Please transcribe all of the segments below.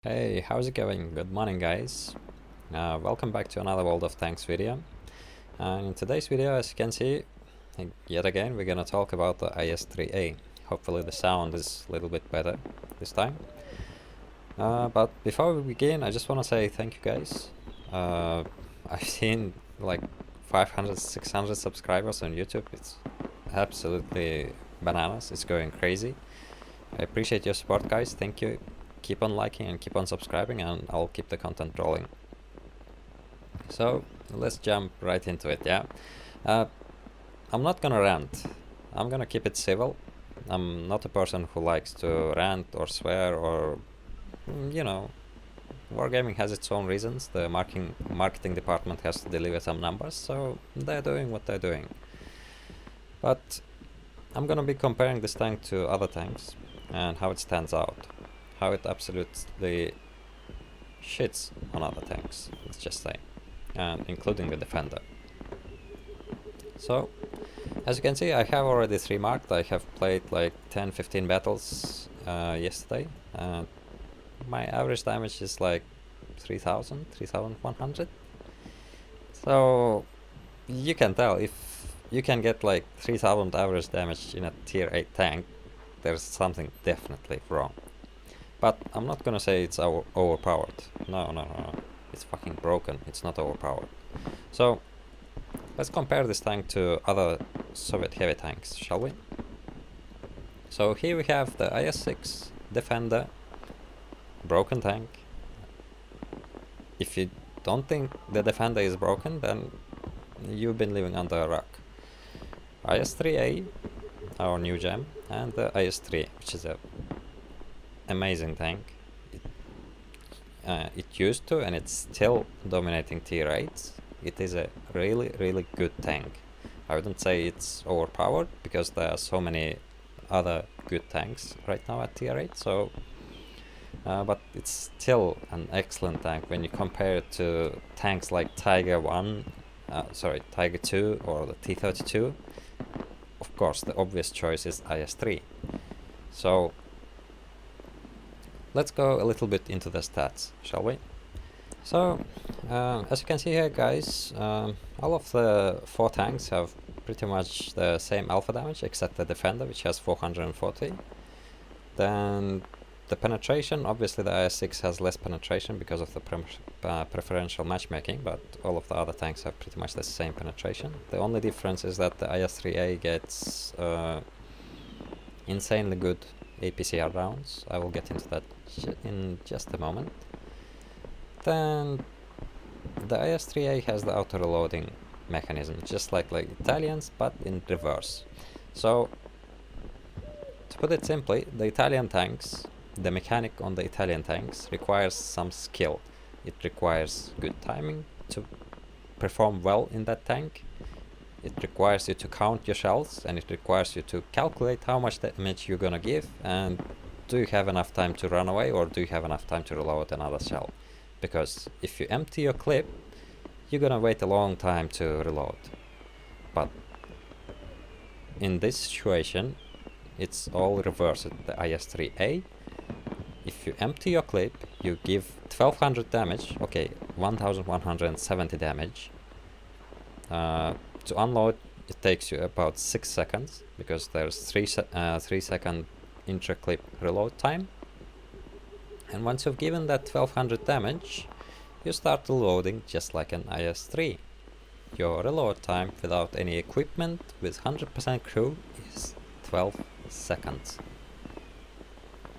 Hey, how's it going? Good morning, guys. Welcome back to another World of Tanks video. And in today's video, as you can see, yet again, we're gonna talk about the IS-3A. Hopefully the sound is a little bit better this time. But before we begin, I just want to say thank you, guys. I've seen like 500, 600 subscribers on YouTube. It's absolutely bananas. It's going crazy. I appreciate your support, guys. Thank you. Keep on liking and keep on subscribing, and I'll keep the content rolling. So let's jump right into it. I'm not gonna rant. I'm gonna keep it civil. I'm not a person who likes to rant or swear or Wargaming has its own reasons. The marketing department has to deliver some numbers, so they're doing what they're doing. But I'm gonna be comparing this tank to other tanks and how it stands out. How it absolutely shits on other tanks, let's just say, and including the Defender. So, as you can see, I have already 3 marked. I have played like 10-15 battles yesterday, and my average damage is like 3100. So, you can tell if you can get like 3000 average damage in a tier 8 tank, there's something definitely wrong. But I'm not gonna say it's overpowered. No. It's fucking broken. It's not overpowered. So let's compare this tank to other Soviet heavy tanks, shall we? So here we have the IS-6 Defender, broken tank. If you don't think the Defender is broken, then you've been living under a rock. IS-3A, our new gem, and the IS-3, which is a amazing tank. It used to, and it's still dominating tier 8s. It is a really good tank. I wouldn't say it's overpowered because there are so many other good tanks right now at tier 8. So, but it's still an excellent tank when you compare it to tanks like Tiger 2 or the T-32. Of course, the obvious choice is IS-3. So let's go a little bit into the stats, shall we? So, as you can see here, guys, all of the 4 tanks have pretty much the same alpha damage, except the Defender, which has 440. Then the penetration, obviously the IS-6 has less penetration because of the preferential matchmaking, but all of the other tanks have pretty much the same penetration. The only difference is that the IS-3A gets insanely good APCR rounds. I will get into that in just a moment. Then the IS-3A has the auto reloading mechanism, just like Italians, but in reverse. So, to put it simply, the Italian tanks, the mechanic on the Italian tanks requires some skill. It requires good timing to perform well in that tank. It requires you to count your shells, and it requires you to calculate how much damage you're gonna give, and do you have enough time to run away, or do you have enough time to reload another shell? Because if you empty your clip, you're gonna wait a long time to reload. But in this situation, it's all reversed. The IS-3A, if you empty your clip, you give 1200 damage, okay, 1170 damage. To unload, it takes you about 6 seconds, because there's 3 second intra-clip reload time. And once you've given that 1200 damage, you start reloading just like an IS-3. Your reload time without any equipment with 100% crew is 12 seconds.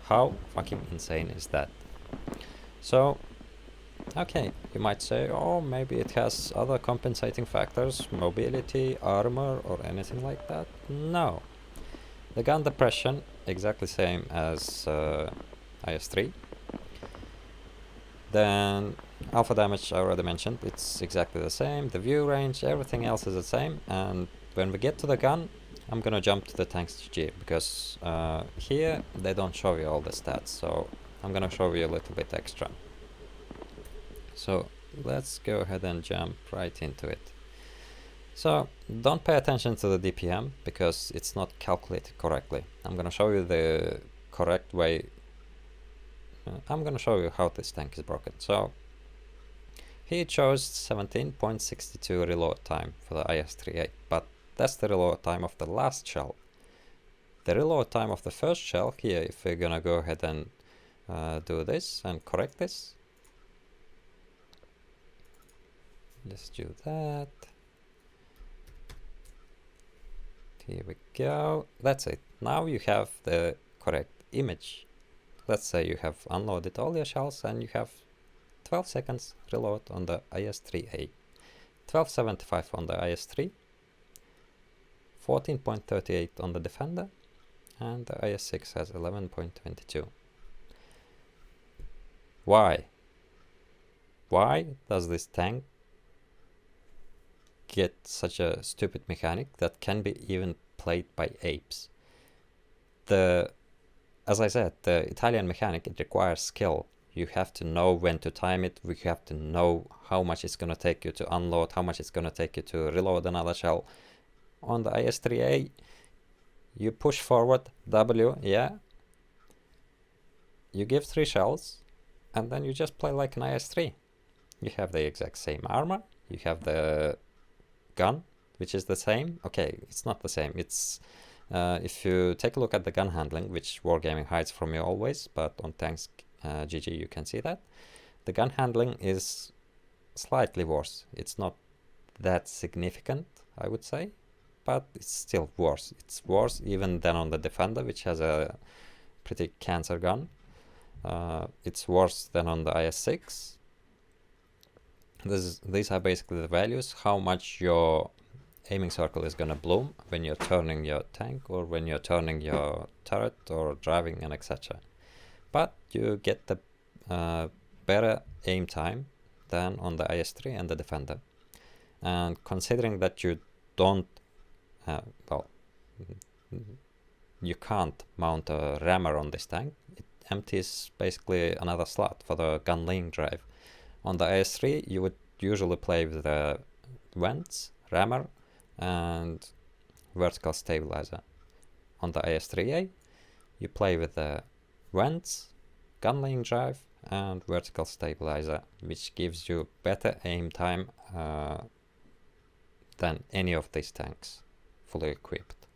How fucking insane is that? So, okay, you might say, oh, maybe it has other compensating factors, mobility, armor, or anything like that. No. The gun depression, exactly same as IS-3. Then alpha damage, I already mentioned, it's exactly the same. The view range, everything else is the same. And when we get to the gun, I'm gonna jump to the tanks GG, because here they don't show you all the stats, so I'm gonna show you a little bit extra. So let's go ahead and jump right into it. So don't pay attention to the DPM because it's not calculated correctly. I'm gonna show you the correct way I'm gonna show you how this tank is broken. So he chose 17.62 reload time for the IS-3A, but that's the reload time of the last shell. The reload time of the first shell here, if we're gonna go ahead and do this and correct this, let's do that. Here we go. That's it. Now you have the correct image. Let's say you have unloaded all your shells and you have 12 seconds reload on the IS-3A, 1275 on the IS-3, 14.38 on the Defender, and the IS-6 has 11.22. Why? Why does this tank get such a stupid mechanic that can be even played by apes? As I said, the Italian mechanic, it requires skill. You have to know when to time it, you have to know how much it's gonna take you to unload, how much it's gonna take you to reload another shell. On the IS-3A, you push forward W, yeah, you give 3 shells, and then you just play like an IS-3. You have the exact same armor, you have the gun, which is the same. Okay, it's not the same. It's if you take a look at the gun handling, which Wargaming hides from you always, but on Tanks GG you can see that. The gun handling is slightly worse. It's not that significant, I would say, but it's still worse. It's worse even than on the Defender, which has a pretty cancer gun. It's worse than on the IS-6. These are basically the values, how much your aiming circle is gonna bloom when you're turning your tank or when you're turning your turret or driving and etc. But you get the better aim time than on the IS-3 and the Defender. And considering that you don't, you can't mount a rammer on this tank, it empties basically another slot for the gun laying drive. On the IS-3 you would usually play with the vents, rammer, and vertical stabilizer. On the IS-3A you play with the vents, gun laying drive, and vertical stabilizer, which gives you better aim time than any of these tanks fully equipped.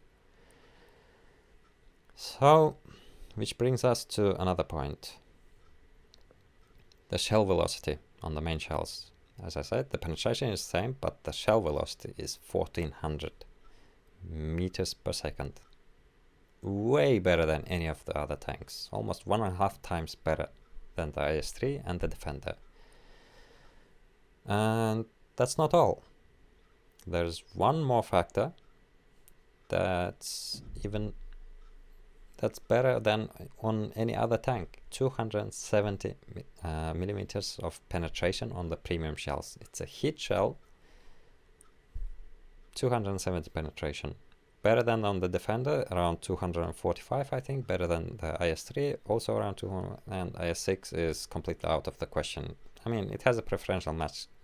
So, which brings us to another point. The shell velocity on the main shells. As I said, the penetration is the same, but the shell velocity is 1400 meters per second. Way better than any of the other tanks. Almost 1.5 times better than the IS-3 and the Defender. And that's not all. There's one more factor that's better than on any other tank. 270 millimeters of penetration on the premium shells. It's a hit shell, 270 penetration. Better than on the Defender, around 245 I think, better than the IS-3, also around 200, and IS-6 is completely out of the question. I mean, it has a preferential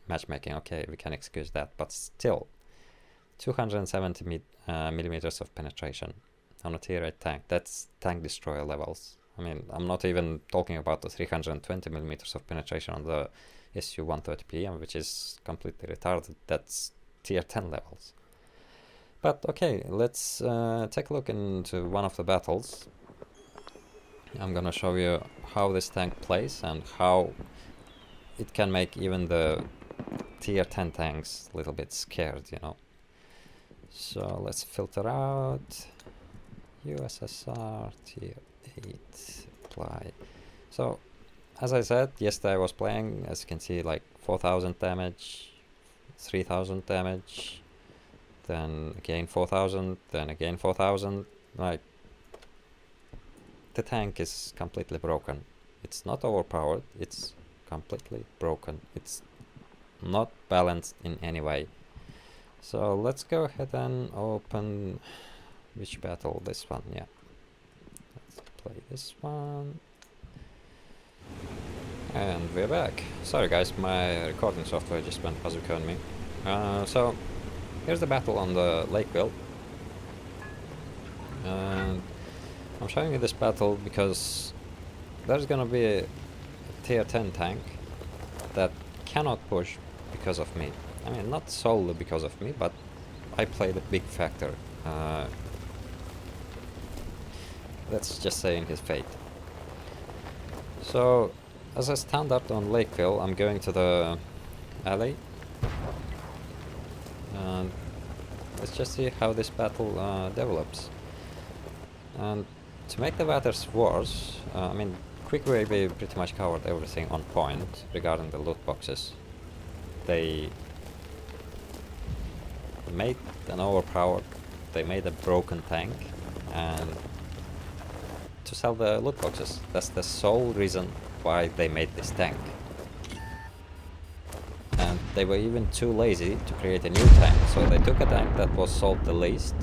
matchmaking, okay, we can excuse that, but still, 270 millimeters of penetration on a tier 8 tank, that's tank destroyer levels. I mean, I'm not even talking about the 320 millimeters of penetration on the Su-130PM, which is completely retarded, that's tier 10 levels. But okay, let's take a look into one of the battles. I'm gonna show you how this tank plays and how it can make even the tier 10 tanks a little bit scared, you know. So let's filter out USSR tier 8 apply. So as I said, yesterday I was playing, as you can see, like 4000 damage, 3000 damage, then again 4000, then again 4000. Like, the tank is completely broken. It's not overpowered, it's completely broken. It's not balanced in any way. So let's go ahead and open which battle? This one, yeah. Let's play this one. And we're back. Sorry guys, my recording software just went bazooka on me. So here's the battle on the Lakeville. And I'm showing you this battle because there's gonna be a tier 10 tank that cannot push because of me. I mean, not solely because of me, but I played a big factor. Let's just say in his fate. So, as I stand up on Lakeville, I'm going to the alley. And let's just see how this battle develops. And to make the matters worse, I mean, Quick Wavy pretty much covered everything on point regarding the loot boxes. They made an overpowered, they made a broken tank, and to sell the loot boxes. That's the sole reason why they made this tank. And they were even too lazy to create a new tank, so they took a tank that was sold the least.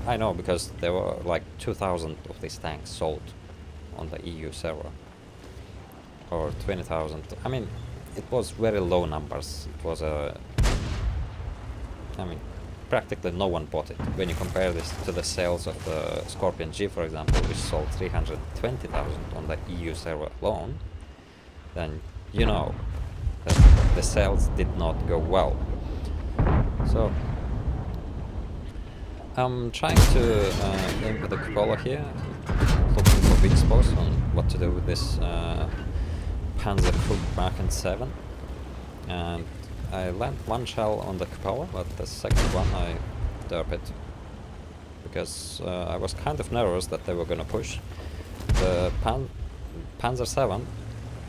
I know, because there were like 2,000 of these tanks sold on the EU server. Or 20,000. I mean, it was very low numbers. It was I mean, practically no one bought it. When you compare this to the sales of the Scorpion G, for example, which sold 320,000 on the EU server alone, then you know that the sales did not go well. So I'm trying to aim with the Cupola here, looking for weak spots on what to do with this Panzerkrug Mark 7, and I land one shell on the Cupola, but the second one I derp it, because I was kind of nervous that they were gonna push. The Panzer 7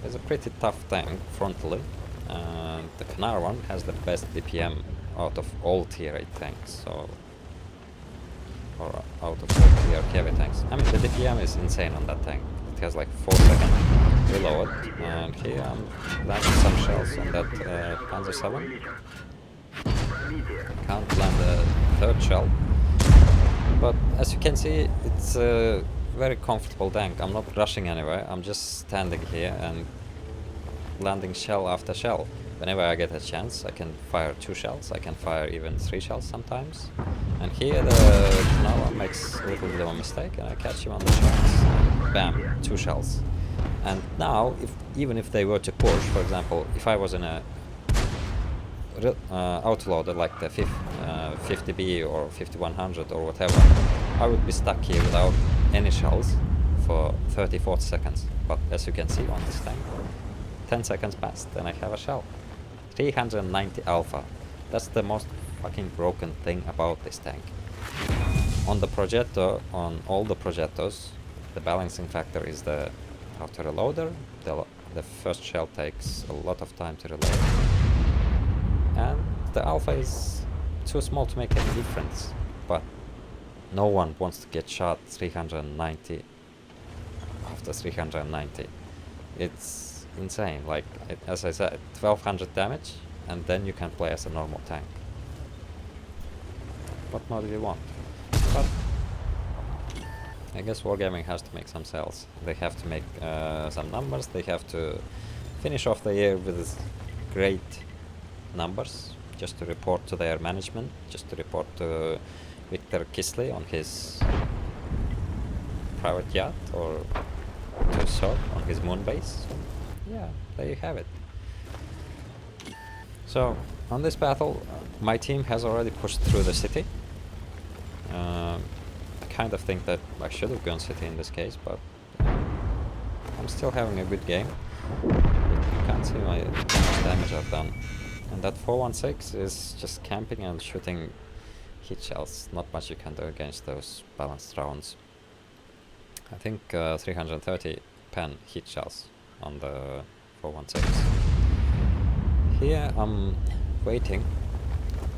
is a pretty tough tank frontally, and the Canar one has the best DPM out of all tier 8 tanks, so, or out of all tier heavy tanks. I mean, the DPM is insane on that tank. It has like 4-second reload, and here I'm landing some shells on that Panzer 7. Can't land the third shell, but as you can see, it's a very comfortable tank. I'm not rushing anywhere, I'm just standing here and landing shell after shell. Whenever I get a chance, I can fire 2 shells, I can fire even 3 shells sometimes. And here the Canara makes a little bit of a mistake, and I catch him on the shells, and bam, 2 shells. And now, even if they were to push, for example, if I was in a autoloader like the 50B or 5100 or whatever, I would be stuck here without any shells for 30-40 seconds. But as you can see on this tank, 10 seconds passed and I have a shell. 390 alpha. That's the most fucking broken thing about this tank. On the Progetto, on all the Progettos, the balancing factor is the auto reloader. The first shell takes a lot of time to reload, and the alpha is too small to make any difference. But no one wants to get shot 390 after 390. It's insane. Like, as I said, 1200 damage, and then you can play as a normal tank. What more do you want? But I guess Wargaming has to make some sales. They have to make some numbers. They have to finish off the year with great numbers, just to report to their management, just to report to Victor Kisley on his private yacht, or to Sod on his moon base. Yeah, there you have it. So, on this battle, my team has already pushed through the city. I kind of think that I should have gone city in this case, but I'm still having a good game. You can't see my damage I've done. And that 416 is just camping and shooting hit shells. Not much you can do against those balanced rounds. I think 330 pen hit shells on the 416. Here I'm waiting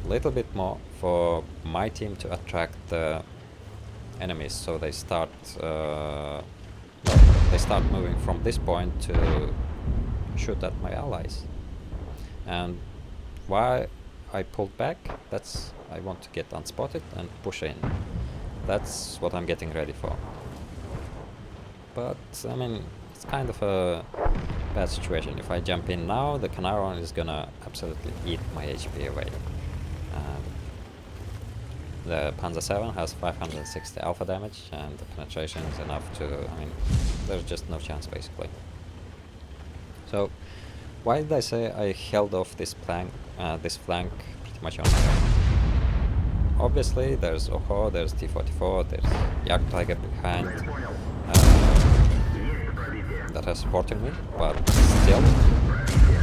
a little bit more for my team to attract the enemies, so they start moving from this point to shoot at my allies. And why I pulled back, that's I want to get unspotted and push in. That's what I'm getting ready for. But I mean, it's kind of a bad situation. If I jump in now, the Canaron is gonna absolutely eat my HP away. The Panzer 7 has 560 alpha damage, and the penetration is enough to, I mean, there's just no chance basically. So, why did I say I held off this flank pretty much on my own? Obviously, there's Oho, there's T-44, there's Jagdtiger behind that are supporting me, but still,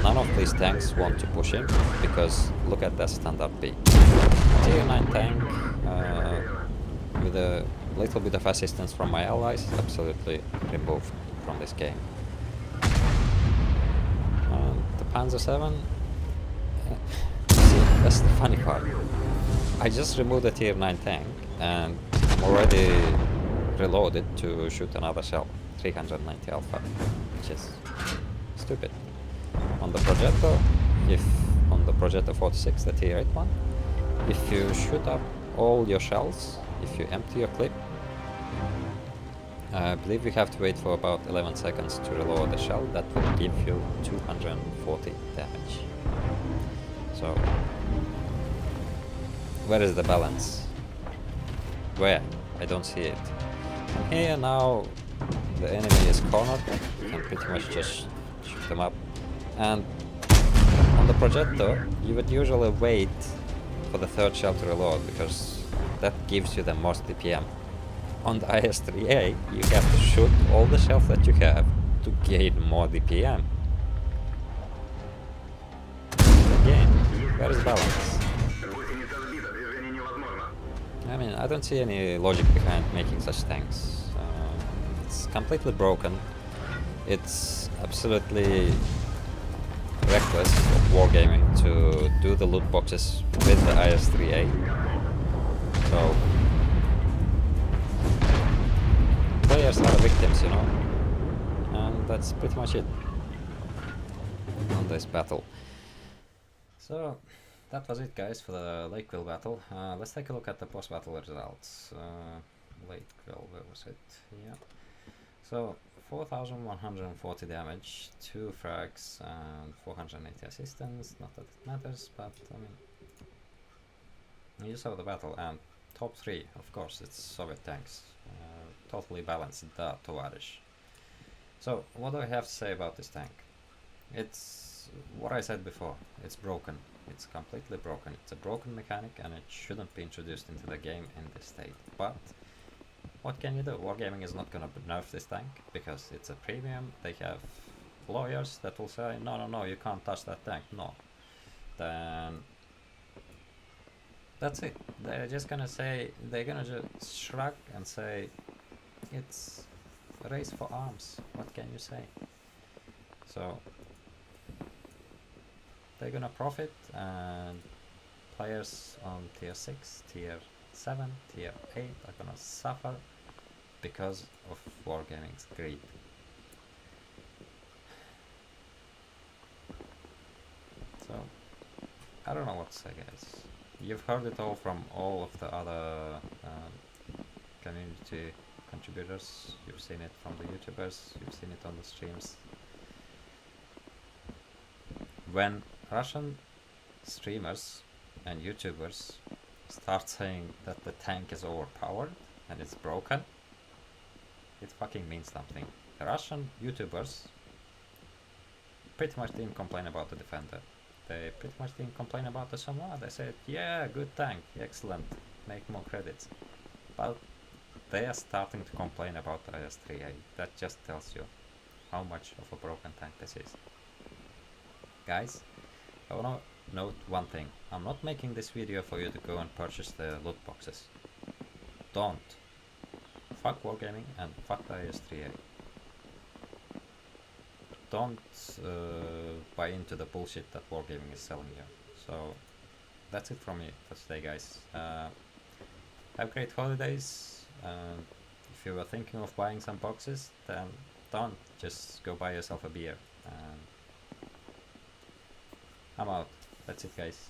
none of these tanks want to push him, because look at that standard B. Tier 9 tank, with a little bit of assistance from my allies, absolutely removed from this game. The Panzer 7, see, that's the funny part. I just removed the tier 9 tank, and I'm already reloaded to shoot another shell, 390 alpha, which is stupid. On the Progetto, on the Progetto 46, the tier 8 one, if you shoot up all your shells, if you empty your clip, I believe you have to wait for about 11 seconds to reload the shell. That will give you 240 damage. So, where is the balance? Where? I don't see it. And here now, the enemy is cornered. You can pretty much just shoot them up. And on the Progetto, you would usually wait for the third shell to reload, because that gives you the most DPM. On the IS-3A, you have to shoot all the shells that you have to gain more DPM. Again, where is balance? I mean, I don't see any logic behind making such tanks. It's completely broken. It's absolutely reckless of Wargaming to do the loot boxes with the IS-3A. So, players are the victims, you know, and that's pretty much it on this battle. So that was it, guys, for the Lakeville battle. Let's take a look at the post-battle results. Lakeville, where was it? Yeah. So 4,140 damage, 2 frags, and 480 assistance. Not that it matters, but I mean, you saw the battle, and top 3, of course, it's Soviet tanks. Totally balanced, the Tovarish. So, what do I have to say about this tank? It's what I said before. It's broken. It's completely broken. It's a broken mechanic, and it shouldn't be introduced into the game in this state. But what can you do? Wargaming is not gonna nerf this tank, because it's a premium. They have lawyers that will say, no, you can't touch that tank. No. Then that's it. They're just gonna say, they're gonna just shrug and say, it's a race for arms. What can you say? So they're gonna profit, and players on tier 6, tier 7, tier 8 are gonna suffer because of Wargaming's greed. So I don't know what to say, guys. You've heard it all from all of the other community contributors. You've seen it from the YouTubers. You've seen it on the streams. When Russian streamers and YouTubers start saying that the tank is overpowered and it's broken, it fucking means something. The Russian YouTubers pretty much didn't complain about the Defender. They pretty much didn't complain about the sooo. They said, yeah, good tank, excellent, make more credits. But they are starting to complain about the IS-3A. That just tells you how much of a broken tank this is. Guys, I wanna note one thing. I'm not making this video for you to go and purchase the loot boxes. Don't. Fuck Wargaming and fuck the IS-3A. Don't buy into the bullshit that Wargaming is selling you. So that's it from me for today, guys. Have great holidays. If you were thinking of buying some boxes, then don't. Just go buy yourself a beer. I'm out. That's it, guys.